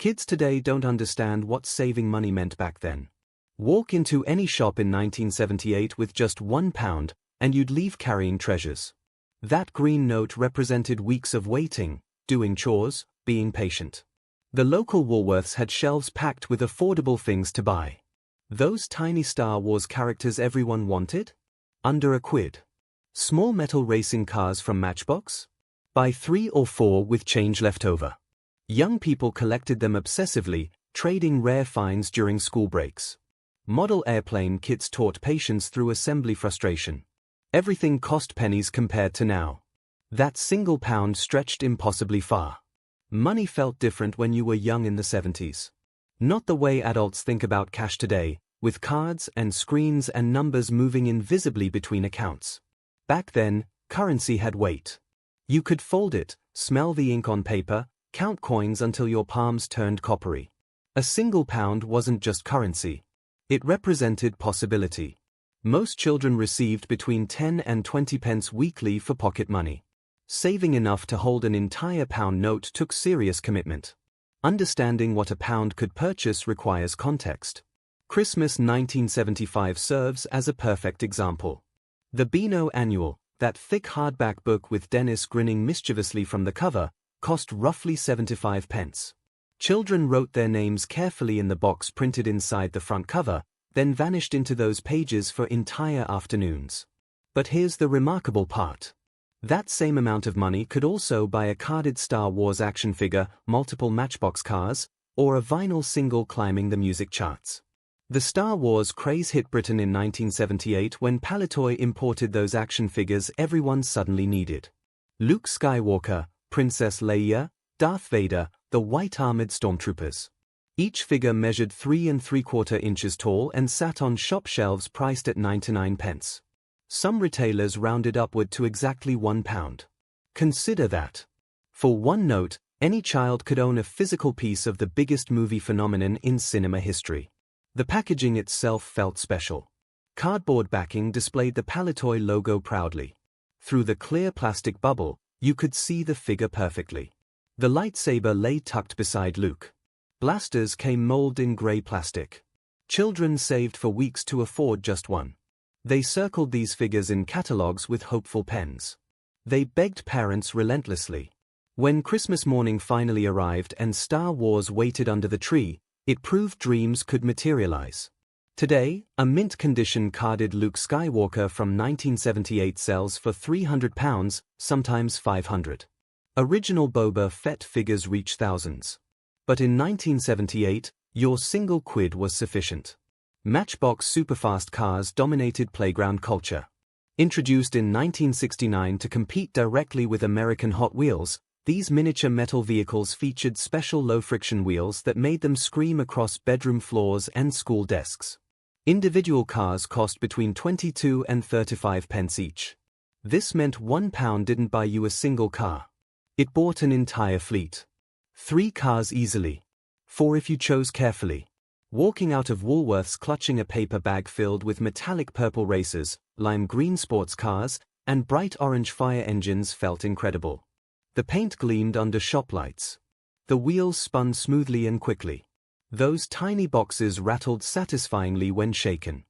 Kids today don't understand what saving money meant back then. Walk into any shop in 1978 with just £1, and you'd leave carrying treasures. That green note represented weeks of waiting, doing chores, being patient. The local Woolworths had shelves packed with affordable things to buy. Those tiny Star Wars characters everyone wanted? Under £1. Small metal racing cars from Matchbox? Buy 3 or 4 with change left over. Young people collected them obsessively, trading rare finds during school breaks. Model airplane kits taught patience through assembly frustration. Everything cost pennies compared to now. That single pound stretched impossibly far. Money felt different when you were young in the 70s. Not the way adults think about cash today, with cards and screens and numbers moving invisibly between accounts. Back then, currency had weight. You could fold it, smell the ink on paper, count coins until your palms turned coppery. A single pound wasn't just currency. It represented possibility. Most children received between 10 and 20 pence weekly for pocket money. Saving enough to hold an entire pound note took serious commitment. Understanding what a pound could purchase requires context. Christmas 1975 serves as a perfect example. The Beano Annual, that thick hardback book with Dennis grinning mischievously from the cover, cost roughly 75 pence. Children wrote their names carefully in the box printed inside the front cover, then vanished into those pages for entire afternoons. But here's the remarkable part. That same amount of money could also buy a carded Star Wars action figure, multiple Matchbox cars, or a vinyl single climbing the music charts. The Star Wars craze hit Britain in 1978 when Palitoy imported those action figures everyone suddenly needed. Luke Skywalker, Princess Leia, Darth Vader, the white-armored stormtroopers. Each figure measured 3 3/4 inches tall and sat on shop shelves priced at 99 pence. Some retailers rounded upward to exactly £1. Consider that. For one note, any child could own a physical piece of the biggest movie phenomenon in cinema history. The packaging itself felt special. Cardboard backing displayed the Palitoy logo proudly. Through the clear plastic bubble, you could see the figure perfectly. The lightsaber lay tucked beside Luke. Blasters came molded in grey plastic. Children saved for weeks to afford just one. They circled these figures in catalogues with hopeful pens. They begged parents relentlessly. When Christmas morning finally arrived and Star Wars waited under the tree, it proved dreams could materialize. Today, a mint-condition carded Luke Skywalker from 1978 sells for £300, sometimes £500. Original Boba Fett figures reach thousands. But in 1978, your single quid was sufficient. Matchbox superfast cars dominated playground culture. Introduced in 1969 to compete directly with American Hot Wheels, these miniature metal vehicles featured special low-friction wheels that made them scream across bedroom floors and school desks. Individual cars cost between 22 and 35 pence each. This meant £1 didn't buy you a single car. It bought an entire fleet. 3 cars easily. 4 if you chose carefully. Walking out of Woolworths clutching a paper bag filled with metallic purple racers, lime green sports cars, and bright orange fire engines felt incredible. The paint gleamed under shop lights. The wheels spun smoothly and quickly. Those tiny boxes rattled satisfyingly when shaken.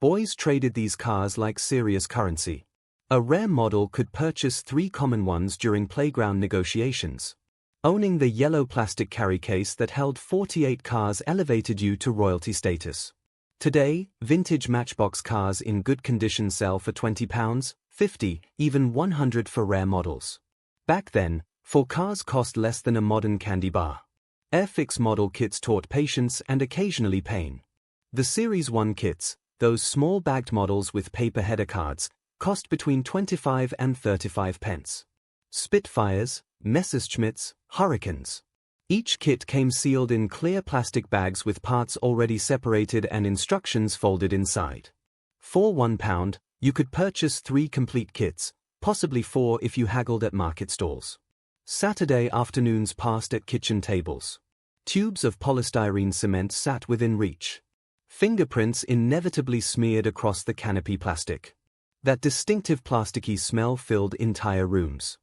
Boys traded these cars like serious currency. A rare model could purchase 3 common ones during playground negotiations. Owning the yellow plastic carry case that held 48 cars elevated you to royalty status. Today, vintage Matchbox cars in good condition sell for £20, £50, even £100 for rare models. Back then, 4 cars cost less than a modern candy bar. Airfix model kits taught patience and occasionally pain. The Series 1 kits, those small bagged models with paper header cards, cost between 25 and 35 pence. Spitfires, Messerschmitts, Hurricanes. Each kit came sealed in clear plastic bags with parts already separated and instructions folded inside. For £1, you could purchase 3 complete kits, possibly 4 if you haggled at market stalls. Saturday afternoons passed at kitchen tables. Tubes of polystyrene cement sat within reach. Fingerprints inevitably smeared across the canopy plastic. That distinctive plasticky smell filled entire rooms.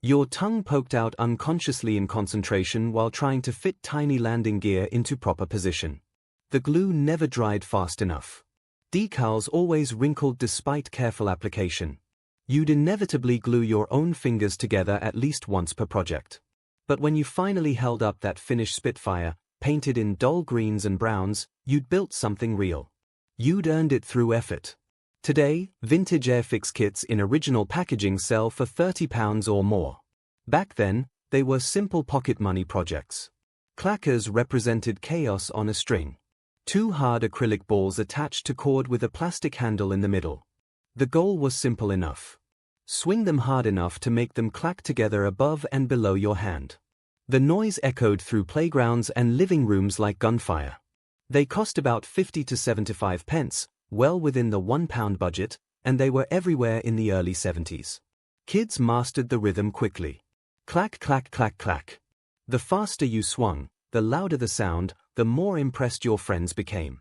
Your tongue poked out unconsciously in concentration while trying to fit tiny landing gear into proper position. The glue never dried fast enough. Decals always wrinkled despite careful application. You'd inevitably glue your own fingers together at least once per project. But when you finally held up that finished Spitfire, painted in dull greens and browns, you'd built something real. You'd earned it through effort. Today, vintage Airfix kits in original packaging sell for £30 or more. Back then, they were simple pocket money projects. Clackers represented chaos on a string. Two hard acrylic balls attached to cord with a plastic handle in the middle. The goal was simple enough. Swing them hard enough to make them clack together above and below your hand. The noise echoed through playgrounds and living rooms like gunfire. They cost about 50 to 75 pence, well within the £1 budget, and they were everywhere in the early 70s. Kids mastered the rhythm quickly. Clack, clack, clack, clack. The faster you swung, the louder the sound, the more impressed your friends became.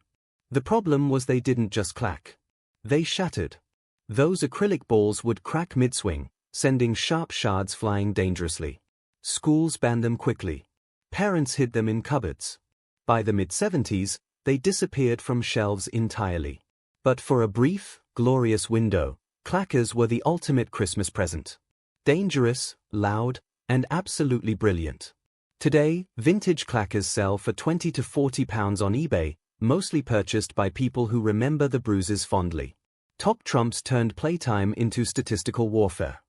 The problem was they didn't just clack. They shattered. Those acrylic balls would crack mid-swing, sending sharp shards flying dangerously. Schools banned them quickly. Parents hid them in cupboards. By the mid-70s, they disappeared from shelves entirely. But for a brief, glorious window, clackers were the ultimate Christmas present. Dangerous, loud, and absolutely brilliant. Today, vintage clackers sell for £20 to £40 on eBay, mostly purchased by people who remember the bruises fondly. Top trumps turned playtime into statistical warfare.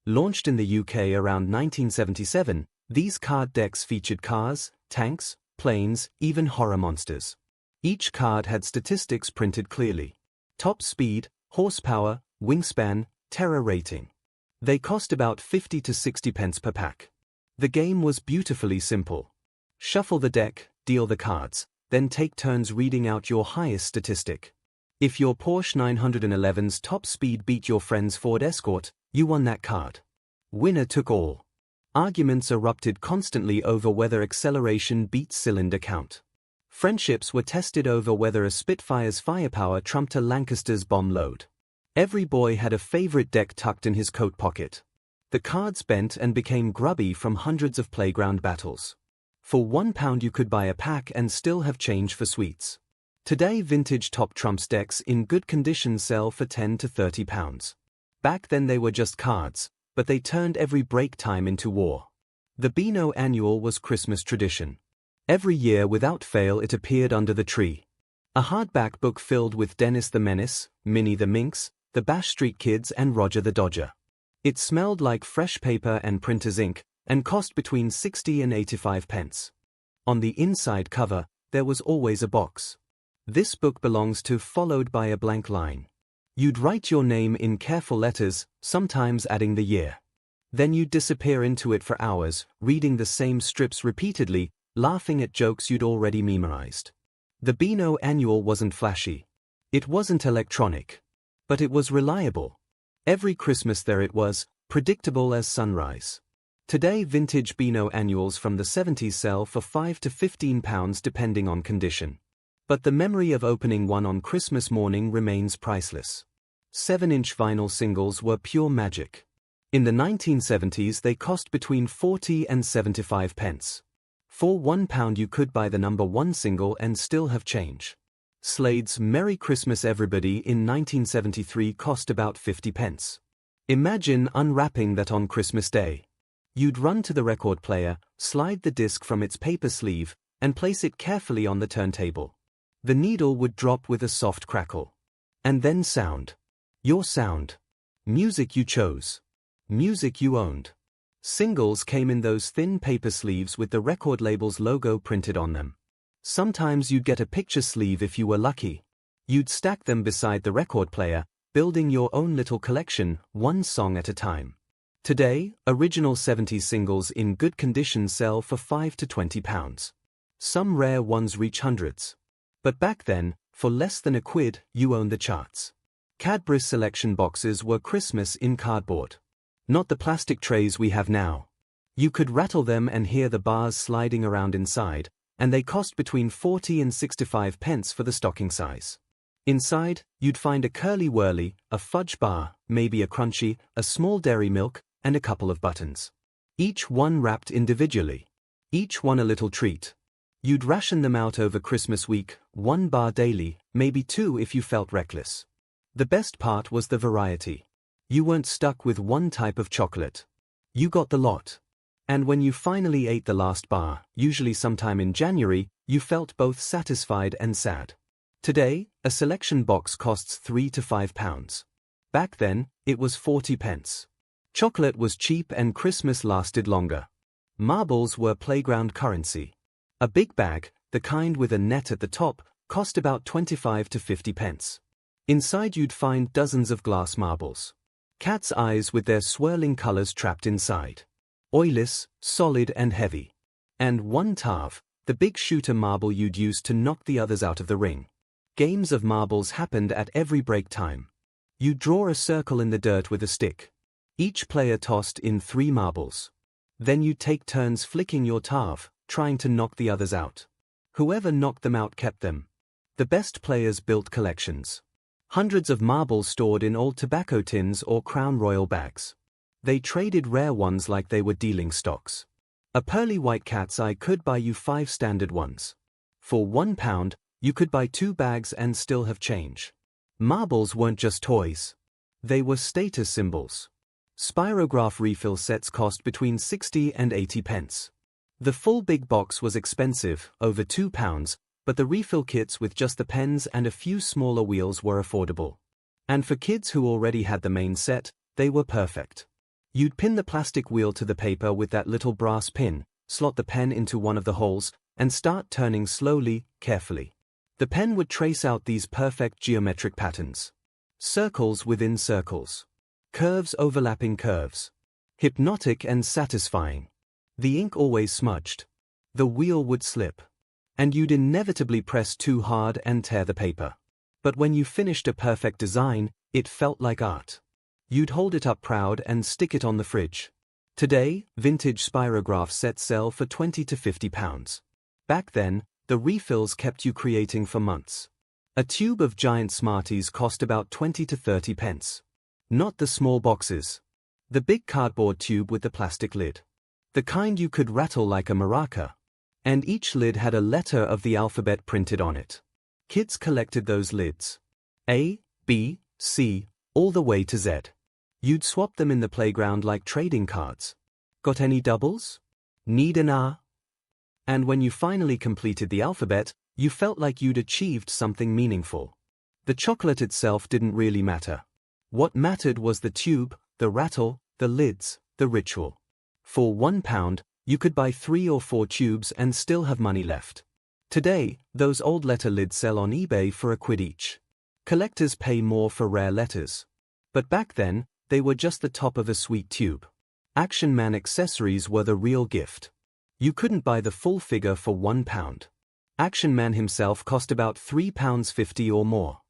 Launched in the UK around 1977, these card decks featured cars, tanks, planes, even horror monsters. Each card had statistics printed clearly. Top speed, horsepower, wingspan, terror rating. They cost about 50 to 60 pence per pack. The game was beautifully simple. Shuffle the deck, deal the cards, then take turns reading out your highest statistic. If your Porsche 911's top speed beat your friend's Ford Escort, you won that card. Winner took all. Arguments erupted constantly over whether acceleration beat cylinder count. Friendships were tested over whether a Spitfire's firepower trumped a Lancaster's bomb load. Every boy had a favorite deck tucked in his coat pocket. The cards bent and became grubby from hundreds of playground battles. For £1 you could buy a pack and still have change for sweets. Today vintage top trumps decks in good condition sell for £10 to £30. Back then they were just cards, but they turned every break time into war. The Beano Annual was Christmas tradition. Every year without fail it appeared under the tree. A hardback book filled with Dennis the Menace, Minnie the Minx, the Bash Street Kids and Roger the Dodger. It smelled like fresh paper and printer's ink, and cost between 60 and 85 pence. On the inside cover, there was always a box. This book belongs to followed by a blank line. You'd write your name in careful letters, sometimes adding the year. Then you'd disappear into it for hours, reading the same strips repeatedly, laughing at jokes you'd already memorized. The Beano Annual wasn't flashy. It wasn't electronic. But it was reliable. Every Christmas there it was, predictable as sunrise. Today vintage Beano Annuals from the 70s sell for £5 to £15 depending on condition. But the memory of opening one on Christmas morning remains priceless. 7-inch vinyl singles were pure magic. In the 1970s they cost between 40 and 75 pence. For £1 you could buy the number 1 single and still have change. Slade's Merry Christmas Everybody in 1973 cost about 50 pence. Imagine unwrapping that on Christmas Day. You'd run to the record player, slide the disc from its paper sleeve, and place it carefully on the turntable. The needle would drop with a soft crackle. And then sound. Your sound. Music you chose. Music you owned. Singles came in those thin paper sleeves with the record label's logo printed on them. Sometimes you'd get a picture sleeve if you were lucky. You'd stack them beside the record player, building your own little collection, one song at a time. Today, original 70s singles in good condition sell for £5 to £20. Some rare ones reach hundreds. But back then, for less than £1, you owned the charts. Cadbury selection boxes were Christmas in cardboard. Not the plastic trays we have now. You could rattle them and hear the bars sliding around inside, and they cost between 40 and 65 pence for the stocking size. Inside, you'd find a curly whirly, a fudge bar, maybe a crunchy, a small dairy milk, and a couple of buttons. Each one wrapped individually. Each one a little treat. You'd ration them out over Christmas week, 1 bar daily, maybe 2 if you felt reckless. The best part was the variety. You weren't stuck with one type of chocolate. You got the lot. And when you finally ate the last bar, usually sometime in January, you felt both satisfied and sad. Today, a selection box costs £3 to £5. Back then, it was 40 pence. Chocolate was cheap and Christmas lasted longer. Marbles were playground currency. A big bag, the kind with a net at the top, cost about 25 to 50 pence. Inside you'd find dozens of glass marbles. Cat's eyes with their swirling colors trapped inside. Oilless, solid and heavy. And one tav, the big shooter marble you'd use to knock the others out of the ring. Games of marbles happened at every break time. You'd draw a circle in the dirt with a stick. Each player tossed in 3 marbles. Then you'd take turns flicking your tav, trying to knock the others out. Whoever knocked them out kept them. The best players built collections. Hundreds of marbles stored in old tobacco tins or Crown Royal bags. They traded rare ones like they were dealing stocks. A pearly white cat's eye could buy you 5 standard ones. For £1, you could buy 2 bags and still have change. Marbles weren't just toys. They were status symbols. Spirograph refill sets cost between 60 and 80 pence. The full big box was expensive, over £2, but the refill kits with just the pens and a few smaller wheels were affordable. And for kids who already had the main set, they were perfect. You'd pin the plastic wheel to the paper with that little brass pin, slot the pen into one of the holes, and start turning slowly, carefully. The pen would trace out these perfect geometric patterns. Circles within circles. Curves overlapping curves. Hypnotic and satisfying. The ink always smudged. The wheel would slip. And you'd inevitably press too hard and tear the paper. But when you finished a perfect design, it felt like art. You'd hold it up proud and stick it on the fridge. Today, vintage spirograph sets sell for £20 to £50. Back then, the refills kept you creating for months. A tube of giant Smarties cost about 20 to 30 pence. Not the small boxes. The big cardboard tube with the plastic lid. The kind you could rattle like a maraca. And each lid had a letter of the alphabet printed on it. Kids collected those lids. A, B, C, all the way to Z. You'd swap them in the playground like trading cards. Got any doubles? Need an A? And when you finally completed the alphabet, you felt like you'd achieved something meaningful. The chocolate itself didn't really matter. What mattered was the tube, the rattle, the lids, the ritual. For £1, you could buy 3 or 4 tubes and still have money left. Today, those old letter lids sell on eBay for £1 each. Collectors pay more for rare letters. But back then, they were just the top of a sweet tube. Action Man accessories were the real gift. You couldn't buy the full figure for £1. Action Man himself cost about £3.50 or more.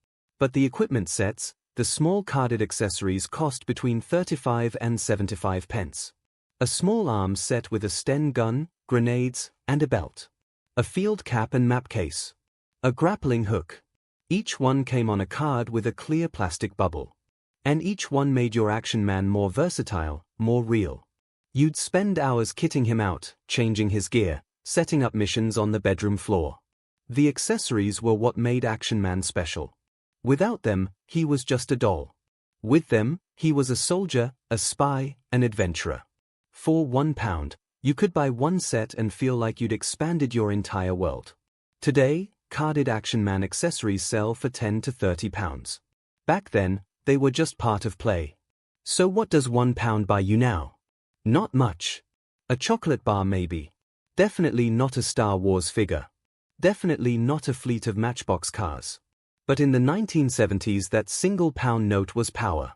But the equipment sets, the small carded accessories cost between 35 and 75 pence. A small arms set with a Sten gun, grenades, and a belt. A field cap and map case. A grappling hook. Each one came on a card with a clear plastic bubble. And each one made your Action Man more versatile, more real. You'd spend hours kitting him out, changing his gear, setting up missions on the bedroom floor. The accessories were what made Action Man special. Without them, he was just a doll. With them, he was a soldier, a spy, an adventurer. For £1, you could buy one set and feel like you'd expanded your entire world. Today, carded Action Man accessories sell for £10 to £30. Back then, they were just part of play. So what does £1 buy you now? Not much. A chocolate bar maybe. Definitely not a Star Wars figure. Definitely not a fleet of Matchbox cars. But in the 1970s that single pound note was power.